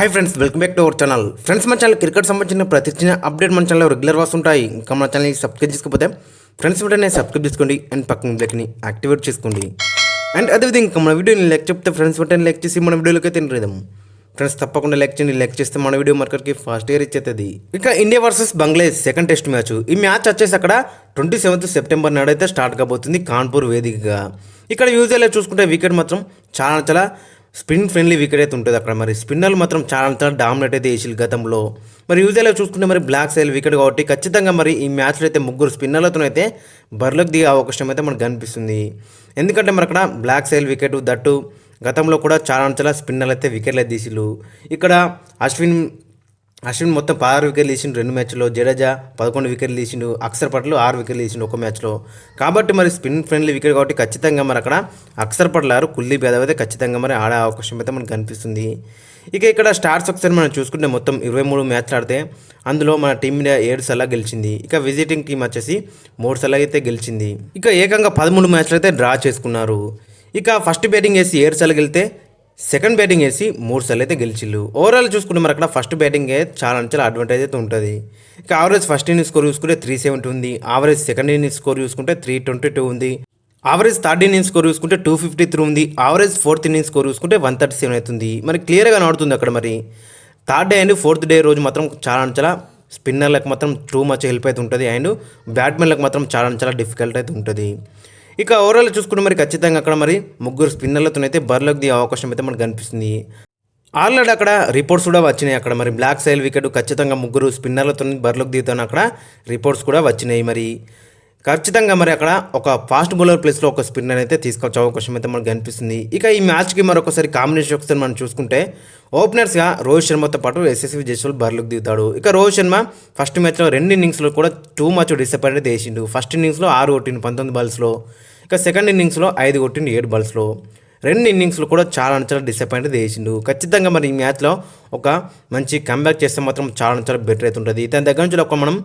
Hi friends, welcome back to our channel. Friends, మన channel cricket సంబంధించిన ప్రతి చిన్న అప్డేట్ మన ఛానల్లో రెగ్యులర్ వస్తుంటాయి. ఇంకా మన ఛానల్ని సబ్స్క్రైబ్ చేసుకోకపోతే ఫ్రెండ్స్ వెంటనే సబ్స్క్రైబ్ చేసుకోండి అండ్ పక్కన బెల్ని యాక్టివేట్ చేసుకోండి. అండ్ అదేవిధంగా ఇంకా మన వీడియోని లైక్ చెప్తే ఫ్రెండ్స్ వెంటనే లైక్ చేసి మన వీడియోలోకి తినరేదాం. ఫ్రెండ్స్ తప్పకుండా లైక్ చేయండి. లైక్ చేస్తే మన వీడియో మార్కెట్కి ఫాస్ట్ గా రీచ్ అవుతుంది. ఇక India versus Bangladesh second test match. ఈ మ్యాచ్ వచ్చేసి అక్కడ 27th సెప్టెంబర్ నాడైతే స్టార్ట్ కాబోతుంది కాన్పూర్ వేదికగా. ఇక్కడ యూజువల్గా చూసుకుంటే వికెట్ మాత్రం చాలా స్పిన్ ఫ్రెండ్లీ వికెట్ అయితే ఉంటుంది అక్కడ. మరి స్పిన్నర్లు మాత్రం చాలా డామినేట్ అయితే వేసి గతంలో. మరి యూజువల్గా చూసుకుంటే మరి బ్లాక్ సైల్ వికెట్ కాబట్టి ఖచ్చితంగా మరి ఈ మ్యాచ్లో అయితే ముగ్గురు స్పిన్నర్లతో అయితే బరిలోకి దిగే అవకాశం అయితే మనకు కనిపిస్తుంది. ఎందుకంటే మరి అక్కడ బ్లాక్ సైల్ వికెట్ దట్టు గతంలో కూడా చాలా స్పిన్నర్లు అయితే వికెట్లు అయితే తీసిళ్ళు. ఇక్కడ అశ్విన్ మొత్తం 16 వికెట్లు తీసిండు 2 మ్యాచ్లో. జడేజా 11 వికెట్లు తీసిండు. అక్షర్ పటేల్ 6 వికెట్లు తీసిండు ఒక మ్యాచ్లో. కాబట్టి మరి స్పిన్ ఫ్రెండ్లీ వికెట్ కాబట్టి ఖచ్చితంగా మరి అక్కడ అక్షర్ పటేల్ కుల్దీప్ యాదవ్ అయితే ఖచ్చితంగా మరి ఆడే అవకాశం అయితే మనకు కనిపిస్తుంది. ఇక ఇక్కడ స్టార్స్ ఒకసారి మనం చూసుకుంటే మొత్తం 23 మ్యాచ్లు ఆడితే అందులో మన టీమిండియా 7 సార్లు గెలిచింది. ఇక విజిటింగ్ టీం వచ్చేసి 3 సార్లు అయితే గెలిచింది. ఇక ఏకంగా 13 మ్యాచ్లు అయితే డ్రా చేసుకున్నారు. ఇక ఫస్ట్ బ్యాటింగ్ వేసి 7 సార్లు గెలితే సెకండ్ బ్యాటింగ్ వేసి 3 సార్లు అయితే గెలిచిళ్ళు. ఓవరాల్ చూసుకుంటే మరి అక్కడ ఫస్ట్ బ్యాటింగ్ చాలా అడ్వాంటేజ్ అయితే ఉంటుంది. ఇక యావరేజ్ ఫస్ట్ ఇన్నింగ్స్ స్కోర్ చూసుకుంటే 370 ఉంది. యావరేజ్ సెకండ్ ఇన్నింగ్స్ స్కోర్ చూసుకుంటే 322 ఉంది. యావరేజ్ థర్డ్ ఇన్నింగ్స్ స్కోర్ చూసుకుంటే 253 ఉంది. యావరేజ్ ఫోర్త్ ఇన్నింగ్స్ స్కోర్ చూసుకుంటే 137 అవుతుంది. మరి క్లియర్గా నడుతుంది అక్కడ. మరి third day and fourth day రోజు మాత్రం చాలా స్పిన్నర్లకు మాత్రం టూ మచ్ హెల్ప్ అయితే ఉంటుంది. అండ్ బ్యాట్మెన్లకు మాత్రం చాలా డిఫికల్ట్ అయితే ఉంటుంది. ఇక ఓవరాల్ చూసుకుంటే మరి ఖచ్చితంగా అక్కడ మరి ముగ్గురు స్పిన్నర్లతో అయితే బరిలోకి దిగే అవకాశం అయితే మనకు కనిపిస్తుంది. ఆల్రెడీ అక్కడ రిపోర్ట్స్ కూడా వచ్చినాయి. అక్కడ మరి బ్లాక్ సైల్ వికెట్ ఖచ్చితంగా ముగ్గురు స్పిన్నర్లతో బరిలోకి దిగుతాను అక్కడ రిపోర్ట్స్ కూడా వచ్చినాయి. మరి ఖచ్చితంగా మరి అక్కడ ఒక ఫాస్ట్ బౌలర్ ప్లేస్లో ఒక స్పిన్నర్ అయితే తీసుకొచ్చే అవకాశం అయితే మనకు కనిపిస్తుంది. ఇక ఈ మ్యాచ్కి మరొకసారి కాంబినేషన్ ఒకసారి మనం చూసుకుంటే ఓపెనర్స్గా రోహిత్ శర్మతో పాటు యశస్వి జైస్వాల్ బరిలోకి దిగుతాడు. ఇక రోహిత్ శర్మ ఫస్ట్ మ్యాచ్లో 2 ఇన్నింగ్స్లో కూడా టూ మచ్ డిసప్పాయింట్ అయితే వేసిండు. ఫస్ట్ ఇన్నింగ్స్లో 6 కొట్టిండు 19 బాల్స్లో. ఇక సెకండ్ ఇన్నింగ్స్లో 5 కొట్టిండు 7 బాల్స్లో. 2 ఇన్నింగ్స్లో కూడా చాలా డిసప్పాయింట్ అయితే వేసిండు. ఖచ్చితంగా మరి ఈ మ్యాచ్లో ఒక మంచి కంబ్యాక్ చేస్తే మాత్రం చాలా బెటర్ అయితే ఉంటుంది. ఇతని దగ్గర నుంచి ఒక మనం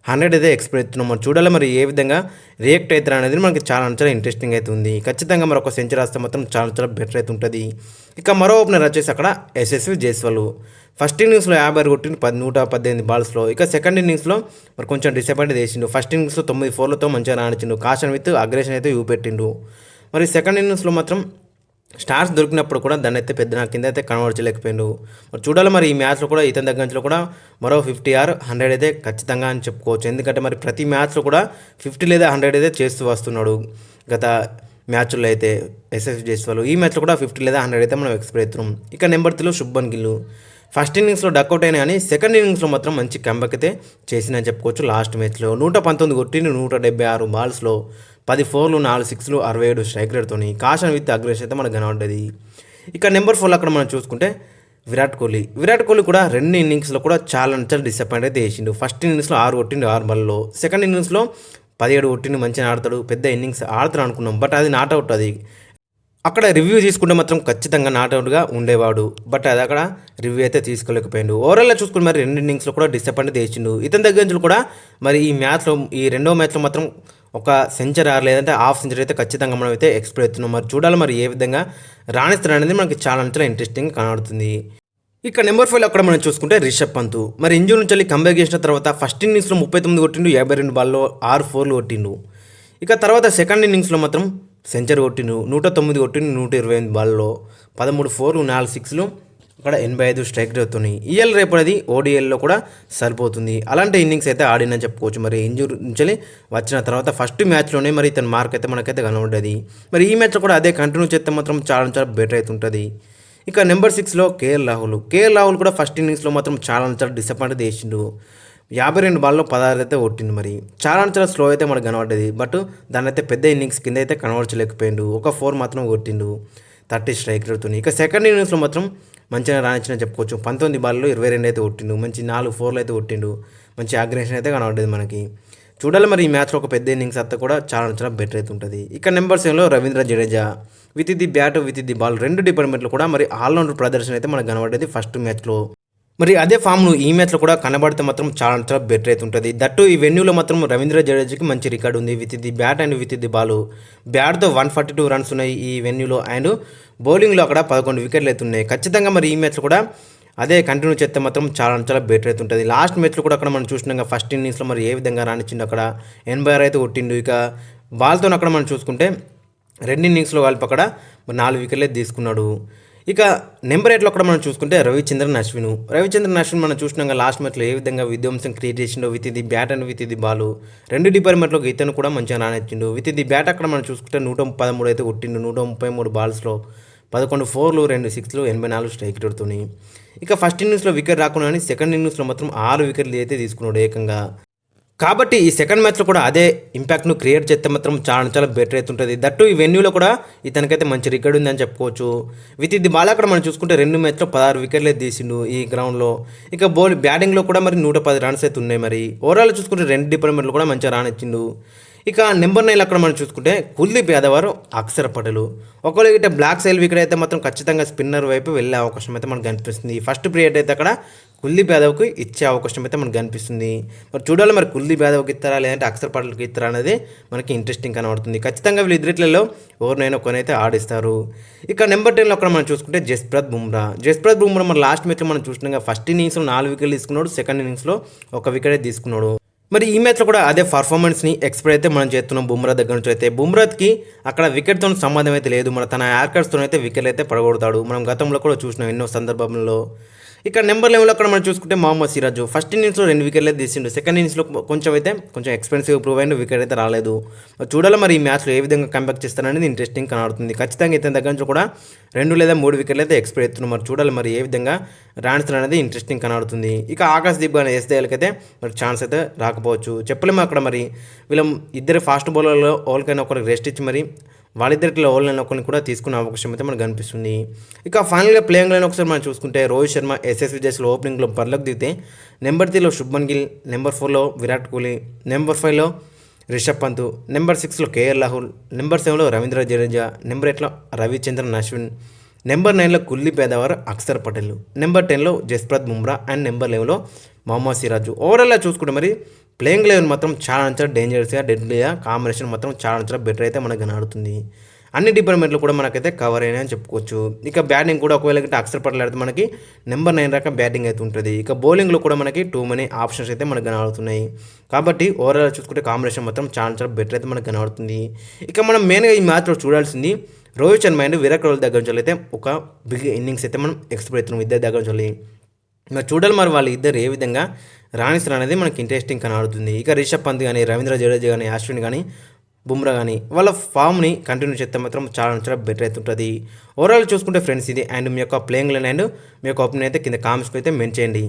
100 అయితే ఎక్స్పెక్ట్ అవుతున్నాం. మరి చూడాలి మరి ఏ విధంగా రియాక్ట్ అవుతారు అనేది మనకి చాలా ఇంట్రెస్టింగ్ అయితే ఉంది. ఖచ్చితంగా మరి ఒక సెంచరీ రాస్తే మాత్రం చాలా బెటర్ అయితే ఉంటుంది. ఇక మరో ఓపెనర్ వచ్చేసి అక్కడ యశస్వి జైస్వాల్ ఫస్ట్ ఇన్నింగ్స్లో 50 కొట్టిండు 118 బాల్స్లో. ఇక సెకండ్ ఇన్నింగ్స్లో మరి కొంచెం డిసప్పాయింట్ చేసిండు. ఫస్ట్ ఇన్నింగ్స్లో 9 4లతో మంచిగా రాణించిండు. కాషన్ విత్ అగ్రెషన్ అయితే చూపెట్టిండు. మరి సెకండ్ ఇన్నింగ్స్లో మాత్రం స్టార్స్ దొరికినప్పుడు కూడా దాన్ని అయితే పెద్ద కింద అయితే కన్వర్ట్ చేయలేకపోయిండు. మరి చూడాలి మరి ఈ మ్యాచ్లో కూడా ఇతని దగ్గర నుంచి కూడా మరో 50 or 100 అయితే ఖచ్చితంగా అని చెప్పుకోవచ్చు. ఎందుకంటే మరి ప్రతి మ్యాచ్లో కూడా 50 లేదా 100 అయితే చేస్తూ వస్తున్నాడు గత మ్యాచ్లో అయితే యశస్వి జైస్వాల్. ఈ మ్యాచ్లో కూడా 50 లేదా 100 అయితే మనం ఎక్స్పెక్ట్ అవుతున్నాం. ఇక నెంబర్ 3 శుభ్మన్ గిల్ ఫస్ట్ ఇన్నింగ్స్లో డక్అవుట్ అయినా కానీ సెకండ్ ఇన్నింగ్స్లో మాత్రం మంచి కంబ్యాక్ అయితే చేసిందని చెప్పుకోవచ్చు. లాస్ట్ మ్యాచ్లో 119 కొట్టిండు 176 బాల్స్లో 10 4లు 4 6లు 67 స్ట్రైక్ రేట్తో కాషన్ విత్ అగ్రెషన్ అయితే మనకు కనబడ్డది. ఇక నెంబర్ 4 అక్కడ మనం చూసుకుంటే విరాట్ కోహ్లీ కూడా 2 ఇన్నింగ్స్లో కూడా చాలా డిసప్పాయింట్ అయితే వేసిండు. ఫస్ట్ ఇన్నింగ్స్లో 6 కొట్టిండు 6 బాల్లో. సెకండ్ ఇన్నింగ్స్లో 17 కొట్టిండు. మంచిగా ఆడతాడు, పెద్ద ఇన్నింగ్స్ ఆడతాడు అనుకున్నాం. బట్ అది నాట్అవుట్. అది అక్కడ రివ్యూ తీసుకుంటే మాత్రం ఖచ్చితంగా నాట్అవుట్గా ఉండేవాడు. బట్ అది అక్కడ రివ్యూ అయితే తీసుకోలేకపోయాడు. ఓవరాల్గా చూసుకుని మరి 2 ఇన్నింగ్స్లో కూడా డిసప్పాయింట్ చేసిండు. ఇతని దగ్గర నుంచి కూడా మరి ఈ మ్యాచ్లో ఈ రెండో మ్యాచ్లో మాత్రం ఒక సెంచరీ లేదంటే హాఫ్ సెంచరీ అయితే ఖచ్చితంగా మనం అయితే ఎక్స్పెక్ట్ అవుతున్నాం. మరి చూడాలి మరి ఏ విధంగా రాణిస్తారు అనేది మనకి చాలా ఇంట్రెస్టింగ్ కనబడుతుంది. ఇక నెంబర్ 5 అక్కడ మనం చూసుకుంటే రిషబ్ పంత్ మరి ఇంజూరీ నుంచి వెళ్ళి కంబ్యాక్ చేసిన తర్వాత ఫస్ట్ ఇన్నింగ్స్లో 39 కొట్టిండు 52 బాల్లో 6 4లు కొట్టిండు. ఇక తర్వాత సెకండ్ ఇన్నింగ్స్లో మాత్రం సెంచరీ కొట్టిండు 109 కొట్టిండు 128 బాల్లో 13 4లు 4 6లు అక్కడ 85 స్ట్రైక్ రేట్తోని. ఈఎల్ రేపు అది ఓడిఎల్లో కూడా సరిపోతుంది. అలాంటి ఇన్నింగ్స్ అయితే ఆడిందని చెప్పుకోవచ్చు. మరి ఇంజూరీ నుంచి వచ్చిన తర్వాత ఫస్ట్ మ్యాచ్లోనే మరి ఇతని మార్క్ అయితే మనకైతే కనబడ్డది. మరి ఈ మ్యాచ్లో కూడా అదే కంటిన్యూ చేస్తే మాత్రం చాలా బెటర్ అయితే ఉంటుంది. ఇక నెంబర్ 6లో కేఎల్ రాహుల్ కూడా ఫస్ట్ ఇన్నింగ్స్లో మాత్రం చాలా డిసప్పాయింట్ చేసిండు. 52 బాల్లో 16 అయితే కొట్టిండు. మరి చాలా స్లో అయితే మనకు కనబడ్డది. బట్ దాన్ని అయితే పెద్ద ఇన్నింగ్స్ కింద అయితే కనబడలేకపోయిండు. ఒక 4 మాత్రం కొట్టిండు 30 స్ట్రైక్ రేట్తో. ఇక సెకండ్ ఇన్నింగ్స్లో మాత్రం మంచిగా రానిచ్చిన చెప్పుకోవచ్చు. 19 బాల్లో 22 అయితే కొట్టిండు. మంచి 4 4లు అయితే కొట్టిండు. మంచి అగ్రెషన్ అయితే కనబడ్డది మనకి. చూడాలి మరి ఈ మ్యాచ్లో ఒక పెద్ద ఇన్నింగ్స్ అంతా కూడా చాలా బెటర్ అయితే ఉంటుంది. ఇక నెంబర్ 7లో Ravindra Jadeja with the bat with the ball 2 డిపార్ట్మెంట్లో కూడా మరి ఆల్రౌండర్ ప్రదర్శన అయితే మనకు కనబడ్డది ఫస్ట్ మ్యాచ్లో. మరి అదే ఫామ్ను ఈ మ్యాచ్లో కూడా కనబడితే మాత్రం చాలా బెటర్ అయితే ఉంటుంది. దట్టు ఈ వెన్యూలో మాత్రం రవీంద్ర జడేజాకి మంచి రికార్డు ఉంది with the bat and with the ball. బ్యాట్తో 142 రన్స్ ఉన్నాయి ఈ వెన్యూలో. అండ్ బౌలింగ్లో అక్కడ 11 వికెట్లు అయితే ఉన్నాయి. ఖచ్చితంగా మరి ఈ మ్యాచ్లో కూడా అదే కంటిన్యూ చేస్తే మాత్రం చాలా చాలా బెటర్ అయితే ఉంటుంది. లాస్ట్ మ్యాచ్లో కూడా అక్కడ మనం చూసినాక ఫస్ట్ ఇన్నింగ్స్లో మరి ఏ విధంగా రాణించిండు అక్కడ 86 అయితే కొట్టిండు. ఇక బాల్తో అక్కడ మనం చూసుకుంటే 2 ఇన్నింగ్స్లో కలిపి అక్కడ 4 వికెట్లే తీసుకున్నాడు. ఇక నెంబర్ 8లో అక్కడ మనం చూసుకుంటే రవిచంద్రన్ అశ్విన్ మనం చూసినాక లాస్ట్ మ్యాచ్లో ఏ విధంగా విధ్వంసం క్రియేట్ చేసిండో with the bat and with the ball 2 డిపార్ట్మెంట్లో ఇతను కూడా మంచిగా రానిచ్చిండు. విత్ ది బ్యాట్ అక్కడ మనం చూసుకుంటే 113 అయితే కొట్టిండు. 133 బాల్స్లో 11 4లు 2 6లు 84 స్ట్రైక్ రేట్తోని. ఇక ఫస్ట్ ఇన్నింగ్స్లో వికెట్ రాకుండా కానీ సెకండ్ ఇన్నింగ్స్లో మాత్రం 6 వికెట్లు అయితే తీసుకున్నాడు ఏకంగా. కాబట్టి ఈ సెకండ్ మ్యాచ్లో కూడా అదే ఇంపాక్ట్ను క్రియేట్ చేస్తే మాత్రం చాలా చాలా బెటర్ అవుతుంటుంది. దట్టు ఈ వెన్యూలో కూడా ఇతనికైతే మంచి రికార్డు ఉందని చెప్పుకోవచ్చు. విత్ ఇది బాల్ అక్కడ మనం చూసుకుంటే 2 మ్యాచ్లో 16 వికెట్లే తీసిండు ఈ గ్రౌండ్లో. ఇక బ్యాటింగ్లో కూడా మరి 110 రన్స్ అయితే ఉన్నాయి. మరి ఓవరాల్ చూసుకుంటే 2 డిపార్ట్మెంట్లు కూడా మంచిగా రానిచ్చిండు. ఇక నెంబర్ 9 అక్కడ మనం చూసుకుంటే కుల్దీప్ యాదవ్ అక్షర్ పటేల్. ఒకవేళ ఇట బ్లాక్ సైల్ వికెట్ అయితే మాత్రం ఖచ్చితంగా స్పిన్నర్ వైపు వెళ్ళే అవకాశం అయితే మనకు కనిపిస్తుంది. ఫస్ట్ పీరియడ్ అయితే అక్కడ కుల్దీప్ యాదవ్కి ఇచ్చే అవకాశం అయితే మనకు కనిపిస్తుంది. మరి చూడాలి మరి కుల్దీప్ యాదవ్కి ఇస్తారా లేదంటే అక్షర్ పటేల్కి ఇస్తారా అనేది మనకి ఇంట్రెస్టింగ్ కనబడుతుంది. ఖచ్చితంగా వీళ్ళిద్దరిలో ఎవరినైనా ఒకనైతే ఆడిస్తారు. ఇక నెంబర్ 10లో అక్కడ మనం చూసుకుంటే జస్ప్రీత్ బుమ్రా మరి లాస్ట్ మ్యాచ్లో మనం చూసినాక ఫస్ట్ ఇన్నింగ్స్లో 4 వికెట్లు తీసుకున్నాడు. సెకండ్ ఇన్నింగ్స్లో 1 వికెట్ తీసుకున్నాడు. మరి ఈ మ్యాచ్లో కూడా అదే పర్ఫార్మెన్స్ని ఎక్స్పెక్ట్ అయితే మనం చేస్తున్నాం బుమ్రా దగ్గర నుంచి అయితే. బుమ్రాకి అక్కడ వికెట్తో సంబంధం అయితే లేదు. తన యార్కర్స్తో అయితే వికెట్లు అయితే పడగొడతాడు. మనం గతంలో కూడా చూసినాం ఎన్నో సందర్భంలో. ఇక నెంబర్ 11లో అక్కడ మనం చూసుకుంటే మొహమ్మద్ సిరాజ్ ఫస్ట్ ఇన్నింగ్స్లో 2 వికెట్లే తీసిండు. సెకండ్ ఇన్నింగ్స్లో కొంచెం ఎక్స్పెన్సివ్ ప్రూవ్ అయిన వికెట్ అయితే రాలేదు. చూడాలి మరి ఈ మ్యాచ్లో ఏ విధంగా కంబ్యాక్ చేస్తారనేది ఇంట్రెస్టింగ్ కనబడుతుంది. ఖచ్చితంగా ఇతని దగ్గర నుంచి కూడా 2 లేదా 3 వికెట్లు అయితే ఎక్స్పెక్ట్ చేస్తున్నాం. మరి చూడాలి మరి ఏ విధంగా రాణిస్తారు అనేది ఇంట్రెస్టింగ్ కనబడుతుంది. ఇక ఆకాశ్దీప్ కానీ ఎస్దేలకైతే మరి ఛాన్స్ అయితే రాకపోవచ్చు, చెప్పలేము. అక్కడ మరి వీళ్ళ ఇద్దరు ఫాస్ట్ బౌలర్లో ఓల్కైనా ఒకరికి రెస్ట్ ఇచ్చి మరి వాళ్ళిద్దరిలో ఓన్లైన్ ఒకరిని కూడా తీసుకునే అవకాశం అయితే మనకు కనిపిస్తుంది. ఇక ఫైనల్గా ప్లేయింగ్ లైన్ ఒకసారి మనం చూసుకుంటే రోహిత్ శర్మ ఎస్ఎస్ విజయ్స్లో ఓపెనింగ్లో బరిలోకి దిగితే నెంబర్ 3లో శుభ్మన్ గిల్, నెంబర్ 4లో విరాట్ కోహ్లీ, నెంబర్ 5లో రిషబ్ పంత్, నెంబర్ 6లో కేఎల్ రాహుల్, నెంబర్ 7లో రవీంద్ర జడేజా, నెంబర్ 8లో రవిచంద్రన్ అశ్విన్, నెంబర్ 9లో కుల్దీప్ యాదవ్ అక్షర్ పటేల్, నెంబర్ 10లో జస్ప్రీత్ బుమ్రా అండ్ నెంబర్ 11లో మొహమ్మద్ సిరాజ్. ఓవరాల్గా చూసుకుంటే మరి ప్లేయింగ్ లెవెన్ మాత్రం చాలా డేంజరస్గా డెడ్లీగా కాంబినేషన్ మాత్రం చాలా బెటర్ అయితే మనకు కనబడుతుంది. అన్ని డిపార్ట్మెంట్లు కూడా మనకైతే కవర్ అయినాయి అని చెప్పుకోవచ్చు. ఇక బ్యాటింగ్ కూడా ఒకవేళ అక్షర్ పటేల్ ఆడితే మనకి నెంబర్ 9 దాకా బ్యాటింగ్ అయితే ఉంటుంది. ఇక బౌలింగ్లో కూడా మనకి టూ మనీ ఆప్షన్స్ అయితే మనకు కనబడుతున్నాయి. కాబట్టి ఓవరాల్ చూసుకుంటే కాంబినేషన్ మాత్రం చాలా బెటర్ అయితే మనకు కనబడుతుంది. ఇక మనం మెయిన్గా ఈ మ్యాచ్లో చూడాల్సింది రోహిత్ శర్మ అండ్ విరాట్ కోహ్లీ దగ్గర నుంచి అయితే ఒక బిగ్ ఇన్నింగ్స్ అయితే మనం ఎక్స్పెక్ట్ అవుతున్నాం ఇద్దరి దగ్గర నుంచి. మరి చూడాలి మరి వాళ్ళు ఇద్దరు ఏ విధంగా రాణిస్తారు అనేది మనకి ఇంట్రెస్టింగ్ కనబడుతుంది. ఇక రిషబ్ పంత్ కానీ, రవీంద్ర జడేజా కానీ, అశ్విన్ కానీ, బుమ్రా కానీ వాళ్ళ ఫామ్ని కంటిన్యూ చేస్తే మాత్రం చాలా బెటర్ అవుతుంటుంది. ఓవరాల్ చూసుకుంటే ఫ్రెండ్స్ ఇది అండ్ మీ యొక్క ప్లేయింగ్ లైన్ అండ్ మీ యొక్క ఒపీనియన్ అయితే కింద కామెంట్స్కి అయితే మెన్షన్ చేయండి.